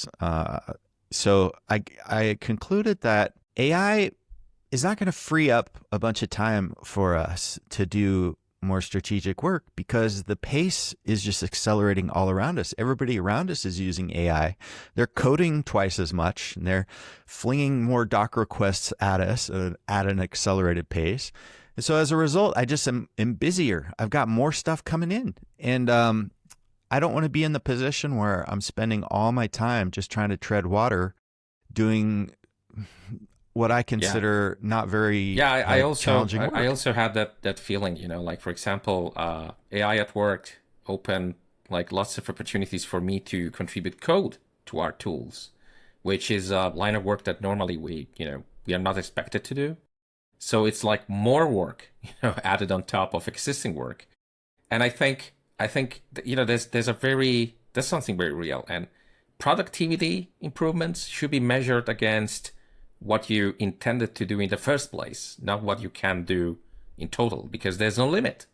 this. So I concluded that AI is not going to free up a bunch of time for us to do more strategic work because the pace is just accelerating all around us. Everybody around us is using AI. They're coding twice as much and they're flinging more doc requests at us at an accelerated pace. And so as a result, I just am busier. I've got more stuff coming in. And I don't want to be in the position where I'm spending all my time just trying to tread water doing what I consider not very challenging work. I also had that feeling, like for example, AI at work opened like lots of opportunities for me to contribute code to our tools, which is a line of work that normally we are not expected to do. So it's like more work, added on top of existing work. And I think there's something very real, and productivity improvements should be measured against what you intended to do in the first place, not what you can do in total, because there's no limit.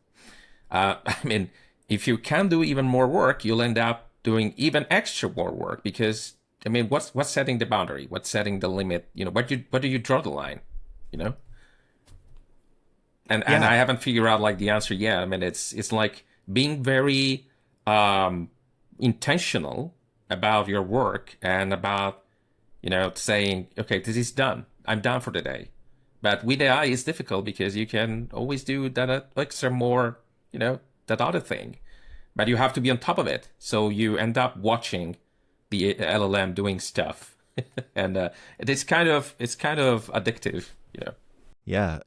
I mean, if you can do even more work, you'll end up doing even extra more work because, I mean, what's setting the boundary? What's setting the limit? Where do you draw the line? And I haven't figured out like the answer yet. I mean, it's like being very intentional about your work and about saying, okay, this is done. I'm done for the day. But with AI, it's difficult because you can always do that extra more, that other thing. But you have to be on top of it. So you end up watching the LLM doing stuff. And it's kind of addictive, Yeah.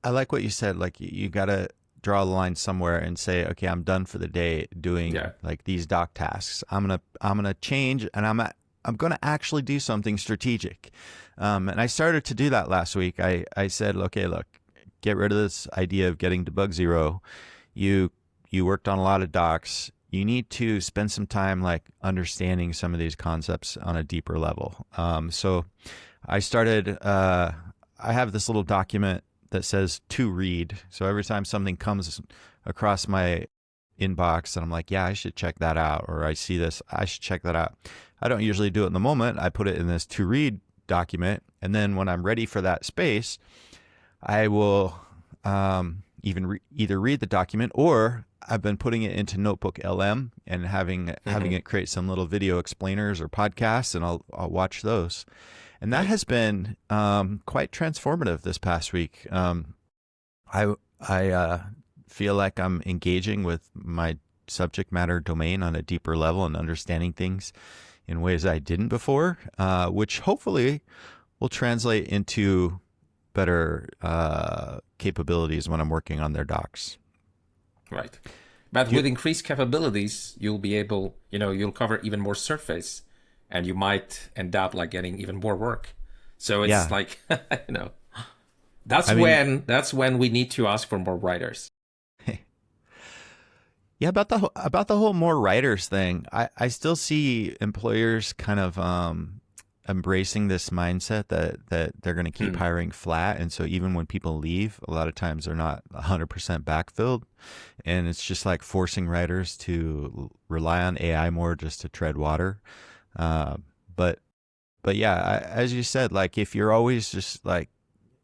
I like what you said. Like you got to draw a line somewhere and say, okay, I'm done for the day doing like these doc tasks. I'm going to change and I'm going to actually do something strategic. And I started to do that last week. I said, okay, look, get rid of this idea of getting to bug zero. You worked on a lot of docs. You need to spend some time like understanding some of these concepts on a deeper level. So I started, I have this little document that says to read. So every time something comes across my inbox and I'm like, yeah, I should check that out, or I see this, I should check that out. I don't usually do it in the moment. I put it in this to read document. And then when I'm ready for that space, I will either read the document, or I've been putting it into Notebook LM and having it create some little video explainers or podcasts, and I'll watch those. And that has been quite transformative this past week. I feel like I'm engaging with my subject matter domain on a deeper level and understanding things in ways I didn't before, which hopefully will translate into better capabilities when I'm working on their docs. Right. But with increased capabilities, you'll be able, you'll cover even more surface, and you might end up like getting even more work. So it's like, that's when we need to ask for more writers. Yeah, about the whole more writers thing, I still see employers kind of embracing this mindset that they're going to keep hiring flat. And so even when people leave, a lot of times they're not 100% backfilled. And it's just like forcing writers to rely on AI more just to tread water. But yeah, as you said, like if you're always just like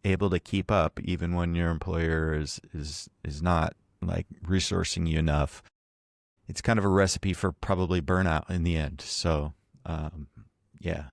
able to keep up, even when your employer is not like resourcing you enough, it's kind of a recipe for probably burnout in the end. So, yeah.